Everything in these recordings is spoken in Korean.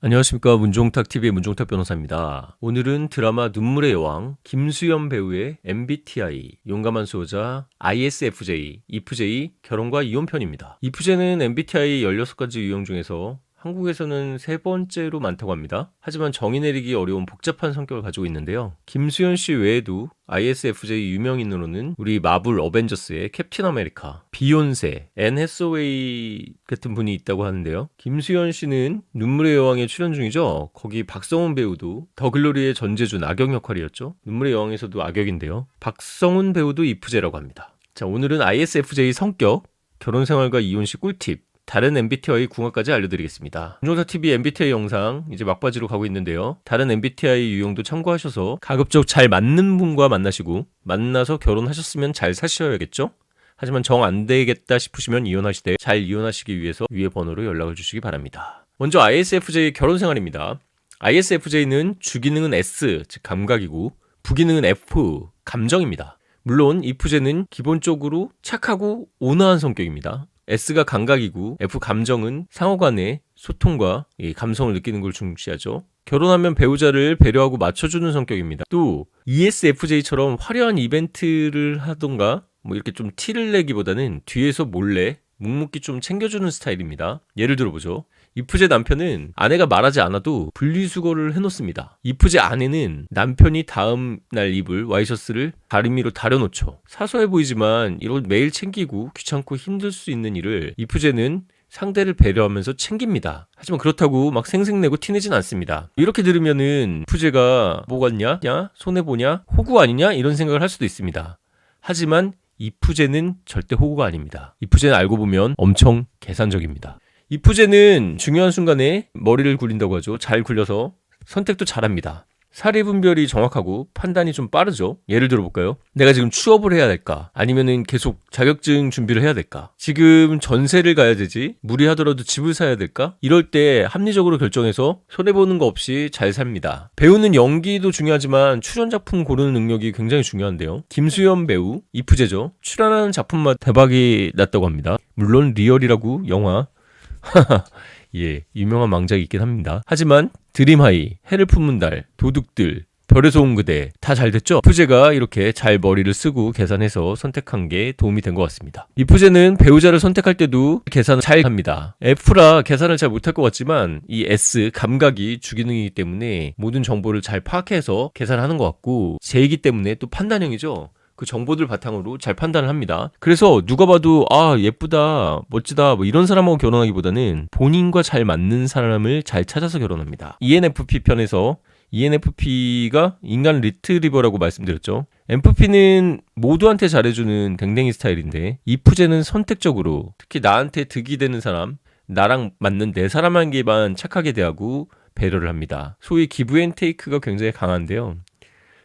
안녕하십니까. 문종탁TV의 문종탁 변호사입니다. 오늘은 드라마 눈물의 여왕 김수현 배우의 MBTI 용감한 수호자 ISFJ IFJ 결혼과 이혼 편입니다. IFJ는 MBTI 16가지 유형 중에서 한국에서는 세 번째로 많다고 합니다. 하지만 정의 내리기 어려운 복잡한 성격을 가지고 있는데요. 김수현 씨 외에도 ISFJ 유명인으로는 우리 마블 어벤져스의 캡틴 아메리카, 비욘세, 앤 해서웨이 같은 분이 있다고 하는데요. 김수현 씨는 눈물의 여왕에 출연 중이죠. 거기 박성훈 배우도 더 글로리의 전재준 악역 역할이었죠. 눈물의 여왕에서도 악역인데요. 박성훈 배우도 IFJ라고 합니다. 자, 오늘은 ISFJ 성격, 결혼생활과 이혼 시 꿀팁, 다른 MBTI 궁합까지 알려드리겠습니다. 문종탁TV MBTI 영상 이제 막바지로 가고 있는데요. 다른 MBTI 유형도 참고하셔서 가급적 잘 맞는 분과 만나서 결혼하셨으면 잘 사셔야겠죠? 하지만 정 안 되겠다 싶으시면 이혼하시되 잘 이혼하시기 위해서 위의 번호로 연락을 주시기 바랍니다. 먼저 ISFJ 결혼생활입니다. ISFJ는 주기능은 S, 즉 감각이고 부기능은 F, 감정입니다. 물론 IFJ는 기본적으로 착하고 온화한 성격입니다. S가 감각이고 F 감정은 상호간의 소통과 감성을 느끼는 걸 중시하죠. 결혼하면 배우자를 배려하고 맞춰주는 성격입니다. 또 ESFJ처럼 화려한 이벤트를 하던가 이렇게 좀 티를 내기보다는 뒤에서 몰래 묵묵히 좀 챙겨주는 스타일입니다. 예를 들어보죠. 이프제 남편은 아내가 말하지 않아도 분리수거를 해놓습니다. 이프제 아내는 남편이 다음 날 입을 와이셔츠를 다리미로 다려놓죠. 사소해 보이지만 이걸 매일 챙기고 귀찮고 힘들 수 있는 일을 이프제는 상대를 배려하면서 챙깁니다. 하지만 그렇다고 막 생색내고 티내진 않습니다. 이렇게 들으면은 이프제가 뭐 같냐? 손해보냐? 호구 아니냐? 이런 생각을 할 수도 있습니다. 하지만 이프제는 절대 호구가 아닙니다. 이프제는 알고 보면 엄청 계산적입니다. 이프제는 중요한 순간에 머리를 굴린다고 하죠. 잘 굴려서 선택도 잘합니다. 사리 분별이 정확하고 판단이 좀 빠르죠. 예를 들어볼까요? 내가 지금 취업을 해야 될까? 아니면은 계속 자격증 준비를 해야 될까? 지금 전세를 가야 되지? 무리하더라도 집을 사야 될까? 이럴 때 합리적으로 결정해서 손해보는 거 없이 잘 삽니다. 배우는 연기도 중요하지만 출연 작품 고르는 능력이 굉장히 중요한데요. 김수현 배우, 이프제죠. 출연하는 작품마다 대박이 났다고 합니다. 물론 리얼이라고 영화 예, 유명한 망작이 있긴 합니다. 하지만 드림하이, 해를 품은 달, 도둑들, 별에서 온 그대 다 잘 됐죠? 이프제가 이렇게 잘 머리를 쓰고 계산해서 선택한 게 도움이 된 것 같습니다. 이프제는 배우자를 선택할 때도 계산을 잘 합니다. F라 계산을 잘 못할 것 같지만 이 S, 감각이 주기능이기 때문에 모든 정보를 잘 파악해서 계산하는 것 같고 J이기 때문에 또 판단형이죠. 그 정보들 바탕으로 잘 판단을 합니다. 그래서 누가 봐도 예쁘다, 멋지다 이런 사람하고 결혼하기보다는 본인과 잘 맞는 사람을 잘 찾아서 결혼합니다. ENFP 편에서 ENFP가 인간 리트리버라고 말씀드렸죠. MFP는 모두한테 잘해주는 댕댕이 스타일인데 이프제는 선택적으로 특히 나한테 득이 되는 사람, 나랑 맞는 내 사람에게만 착하게 대하고 배려를 합니다. 소위 기브앤테이크가 굉장히 강한데요.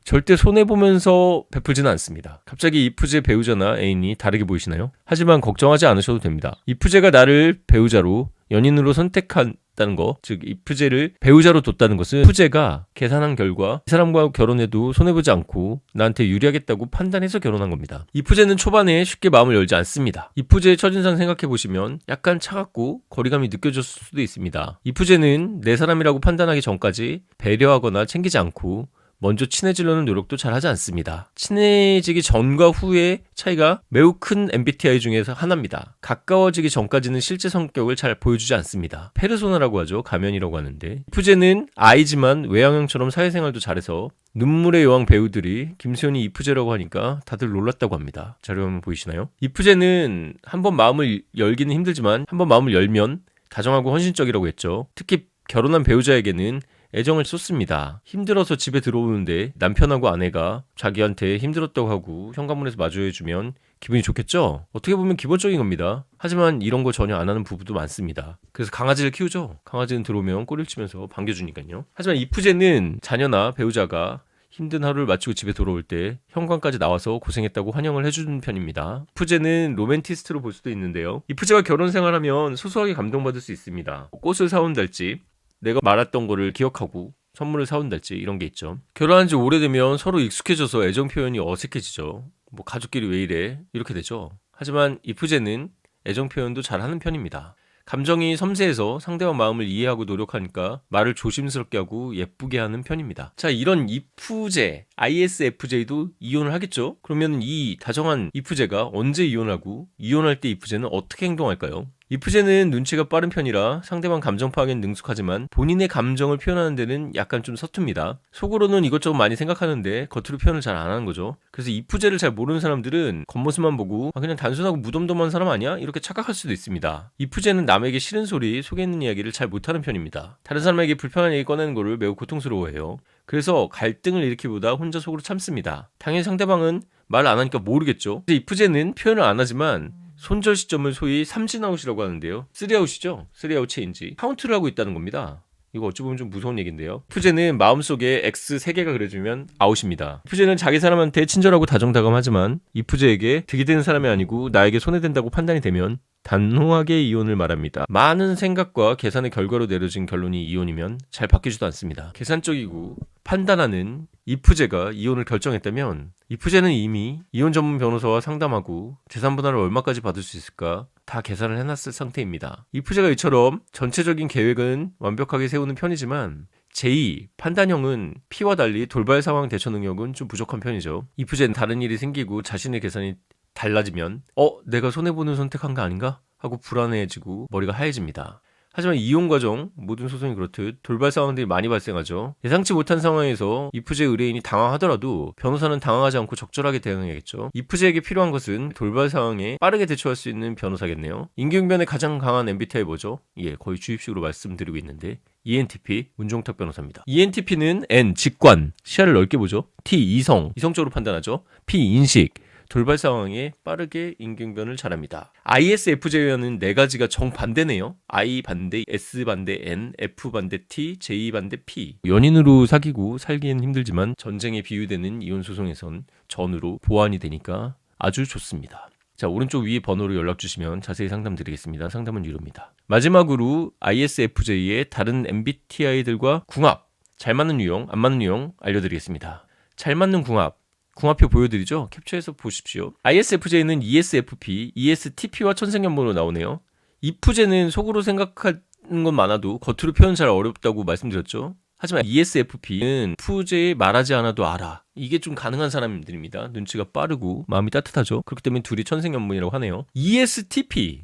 절대 손해보면서 베풀지는 않습니다. 갑자기 이프제 배우자나 애인이 다르게 보이시나요? 하지만 걱정하지 않으셔도 됩니다. 이프제가 나를 배우자로 연인으로 선택한다는 거, 즉 이프제를 배우자로 뒀다는 것은 이프제가 계산한 결과 이 사람과 결혼해도 손해보지 않고 나한테 유리하겠다고 판단해서 결혼한 겁니다. 이프제는 초반에 쉽게 마음을 열지 않습니다. 이프제의 첫인상 생각해보시면 약간 차갑고 거리감이 느껴졌을 수도 있습니다. 이프제는 내 사람이라고 판단하기 전까지 배려하거나 챙기지 않고 먼저 친해지려는 노력도 잘 하지 않습니다. 친해지기 전과 후의 차이가 매우 큰 MBTI 중에서 하나입니다. 가까워지기 전까지는 실제 성격을 잘 보여주지 않습니다. 페르소나라고 하죠. 가면이라고 하는데 이프제는 I지만 외향형처럼 사회생활도 잘해서 눈물의 여왕 배우들이 김수현이 이프제라고 하니까 다들 놀랐다고 합니다. 자료 한번 보이시나요? 이프제는 한번 마음을 열기는 힘들지만 한번 마음을 열면 다정하고 헌신적이라고 했죠. 특히 결혼한 배우자에게는 애정을 쏟습니다. 힘들어서 집에 들어오는데 남편하고 아내가 자기한테 힘들었다고 하고 현관문에서 마주해주면 기분이 좋겠죠? 어떻게 보면 기본적인 겁니다. 하지만 이런 거 전혀 안 하는 부부도 많습니다. 그래서 강아지를 키우죠. 강아지는 들어오면 꼬리를 치면서 반겨주니까요. 하지만 이프제는 자녀나 배우자가 힘든 하루를 마치고 집에 돌아올 때 현관까지 나와서 고생했다고 환영을 해주는 편입니다. 이프제는 로맨티스트로 볼 수도 있는데요. 이프제가 결혼 생활하면 소소하게 감동받을 수 있습니다. 꽃을 사온달지 내가 말했던 거를 기억하고 선물을 사온달지 이런 게 있죠. 결혼한 지 오래되면 서로 익숙해져서 애정 표현이 어색해지죠. 가족끼리 왜 이래? 이렇게 되죠. 하지만 이프제는 애정 표현도 잘하는 편입니다. 감정이 섬세해서 상대방 마음을 이해하고 노력하니까 말을 조심스럽게 하고 예쁘게 하는 편입니다. 자, 이런 IFJ, ISFJ도 이혼을 하겠죠? 그러면 이 다정한 IFJ가 언제 이혼하고 이혼할 때 IFJ는 어떻게 행동할까요? IFJ는 눈치가 빠른 편이라 상대방 감정 파악엔 능숙하지만 본인의 감정을 표현하는 데는 약간 좀 서툽니다. 속으로는 이것저것 많이 생각하는데 겉으로 표현을 잘 안 하는 거죠. 그래서 IFJ를 잘 모르는 사람들은 겉모습만 보고 그냥 단순하고 무덤덤한 사람 아니야? 이렇게 착각할 수도 있습니다. IFJ는 남에게 싫은 소리, 속에 있는 이야기를 잘 못하는 편입니다. 다른 사람에게 불편한 얘기 꺼내는 거를 매우 고통스러워해요. 그래서 갈등을 일으키기보다 혼자 속으로 참습니다. 당연히 상대방은 말 안 하니까 모르겠죠. IFJ는 표현을 안 하지만 손절 시점을 소위 삼진아웃이라고 하는데요. 3아웃이죠. 3아웃 체인지. 카운트를 하고 있다는 겁니다. 이거 어찌 보면 좀 무서운 얘기인데요. IFJ는 마음속에 X 3개가 그려지면 아웃입니다. IFJ는 자기 사람한테 친절하고 다정다감하지만 IFJ에게 득이 되는 사람이 아니고 나에게 손해된다고 판단이 되면 단호하게 이혼을 말합니다. 많은 생각과 계산의 결과로 내려진 결론이 이혼이면 잘 바뀌지도 않습니다. 계산적이고 판단하는 IFJ가 이혼을 결정했다면 IFJ는 이미 이혼 전문 변호사와 상담하고 재산 분할을 얼마까지 받을 수 있을까 다 계산을 해놨을 상태입니다. IFJ가 이처럼 전체적인 계획은 완벽하게 세우는 편이지만 제2, 판단형은 P와 달리 돌발 상황 대처 능력은 좀 부족한 편이죠. IFJ는 다른 일이 생기고 자신의 계산이 달라지면 내가 손해보는 선택한 거 아닌가? 하고 불안해지고 머리가 하얘집니다. 하지만 이혼 과정, 모든 소송이 그렇듯 돌발 상황들이 많이 발생하죠. 예상치 못한 상황에서 IFJ 의뢰인이 당황하더라도 변호사는 당황하지 않고 적절하게 대응해야겠죠. IFJ에게 필요한 것은 돌발 상황에 빠르게 대처할 수 있는 변호사겠네요. 임기응변에 가장 강한 MBTI 뭐죠? 거의 주입식으로 말씀드리고 있는데 ENTP, 문종탁 변호사입니다. ENTP는 N, 직관, 시야를 넓게 보죠. T, 이성적으로 판단하죠. P, 인식, 돌발 상황에 빠르게 임기응변을 잘합니다. ISFJ와는 네 가지가 정반대네요. I 반대 S 반대 N, F 반대 T, J 반대 P. 연인으로 사귀고 살기엔 힘들지만 전쟁에 비유되는 이혼 소송에선 전으로 보완이 되니까 아주 좋습니다. 자, 오른쪽 위에 번호로 연락 주시면 자세히 상담 드리겠습니다. 상담은 유료입니다. 마지막으로 ISFJ의 다른 MBTI들과 궁합, 잘 맞는 유형, 안 맞는 유형 알려드리겠습니다. 잘 맞는 궁합표 보여드리죠? 캡처해서 보십시오. ISFJ는 ESFP, ESTP와 천생연분으로 나오네요. IFJ는 속으로 생각하는 건 많아도 겉으로 표현 잘 어렵다고 말씀드렸죠. 하지만 ESFP는 FJ에 말하지 않아도 알아. 이게 좀 가능한 사람들입니다. 눈치가 빠르고 마음이 따뜻하죠. 그렇기 때문에 둘이 천생연분이라고 하네요. ESTP는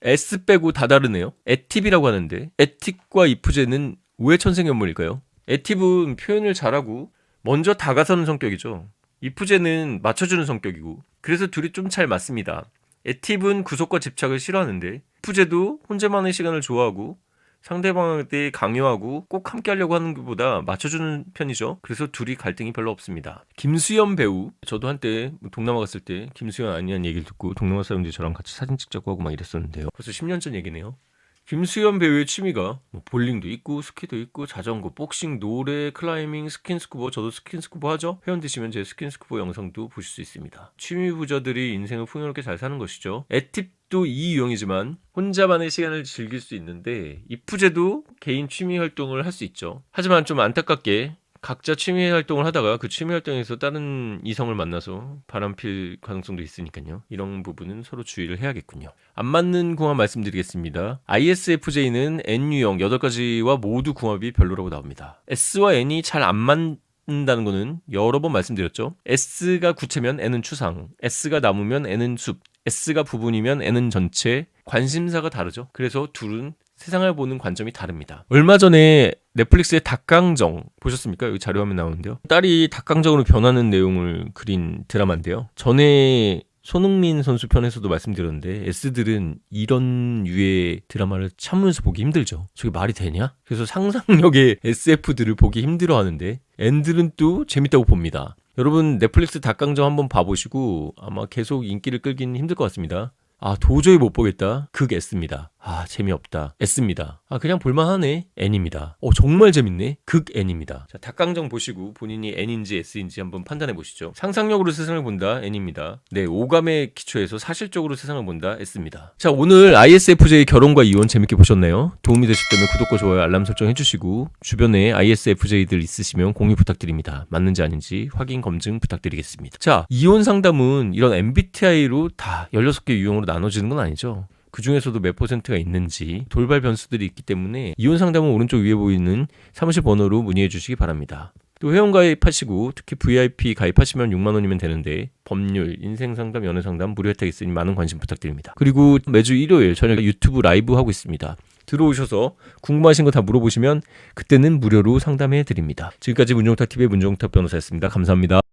S 빼고 다 다르네요. 에팁이라고 하는데 에팁과 IFJ는 왜 천생연분일까요? 에팁은 표현을 잘하고 먼저 다가서는 성격이죠. IFJ는 맞춰주는 성격이고 그래서 둘이 좀 잘 맞습니다. 에팁은 구속과 집착을 싫어하는데 IFJ도 혼자만의 시간을 좋아하고 상대방한테 강요하고 꼭 함께 하려고 하는 것보다 맞춰주는 편이죠. 그래서 둘이 갈등이 별로 없습니다. 김수현 배우, 저도 한때 동남아 갔을 때 김수현 아니냐는 얘기를 듣고 동남아 사람들이 저랑 같이 사진 찍자고 하고 막 이랬었는데요. 벌써 10년 전 얘기네요. 김수현 배우의 취미가 볼링도 있고 스키도 있고 자전거, 복싱, 노래, 클라이밍, 스킨스쿠버. 저도 스킨스쿠버 하죠. 회원 되시면 제 스킨스쿠버 영상도 보실 수 있습니다. 취미 부자들이 인생을 풍요롭게 잘 사는 것이죠. 에팁도 이 유형이지만 혼자만의 시간을 즐길 수 있는데 IFJ도 개인 취미 활동을 할 수 있죠. 하지만 좀 안타깝게 각자 취미 활동을 하다가 그 취미 활동에서 다른 이성을 만나서 바람필 가능성도 있으니까요. 이런 부분은 서로 주의를 해야겠군요. 안 맞는 궁합 말씀드리겠습니다. ISFJ는 N 유형 8가지와 모두 궁합이 별로라고 나옵니다. S와 N이 잘 안 맞는다는 거는 여러 번 말씀드렸죠. S가 구체면 N은 추상, S가 나무면 N은 숲, S가 부분이면 N은 전체, 관심사가 다르죠. 그래서 둘은 세상을 보는 관점이 다릅니다. 얼마 전에 넷플릭스의 닭강정 보셨습니까? 여기 자료화면 나오는데요. 딸이 닭강정으로 변하는 내용을 그린 드라마인데요. 전에 손흥민 선수 편에서도 말씀드렸는데 S들은 이런 유의 드라마를 참으면서 보기 힘들죠. 저게 말이 되냐? 그래서 상상력의 SF들을 보기 힘들어하는데 N들은 또 재밌다고 봅니다. 여러분 넷플릭스 닭강정 한번 봐보시고 아마 계속 인기를 끌기는 힘들 것 같습니다. 도저히 못 보겠다. 극 S입니다. 재미없다. S입니다. 그냥 볼만하네. N입니다. 정말 재밌네. 극 N입니다. 자, 닭강정 보시고 본인이 N인지 S인지 한번 판단해 보시죠. 상상력으로 세상을 본다. N입니다. 네, 오감의 기초에서 사실적으로 세상을 본다. S입니다. 자, 오늘 ISFJ 결혼과 이혼 재밌게 보셨나요? 도움이 되셨다면 구독과 좋아요, 알람 설정 해주시고 주변에 ISFJ들 있으시면 공유 부탁드립니다. 맞는지 아닌지 확인 검증 부탁드리겠습니다. 자, 이혼 상담은 이런 MBTI로 다 16개 유형으로 나눠지는 건 아니죠. 그 중에서도 몇 퍼센트가 있는지 돌발 변수들이 있기 때문에 이혼 상담은 오른쪽 위에 보이는 사무실 번호로 문의해 주시기 바랍니다. 또 회원 가입하시고 특히 VIP 가입하시면 6만 원이면 되는데 법률, 인생상담, 연애상담 무료 혜택 있으니 많은 관심 부탁드립니다. 그리고 매주 일요일 저녁 유튜브 라이브 하고 있습니다. 들어오셔서 궁금하신 거 다 물어보시면 그때는 무료로 상담해 드립니다. 지금까지 문종탁TV의 문종탁 변호사였습니다. 감사합니다.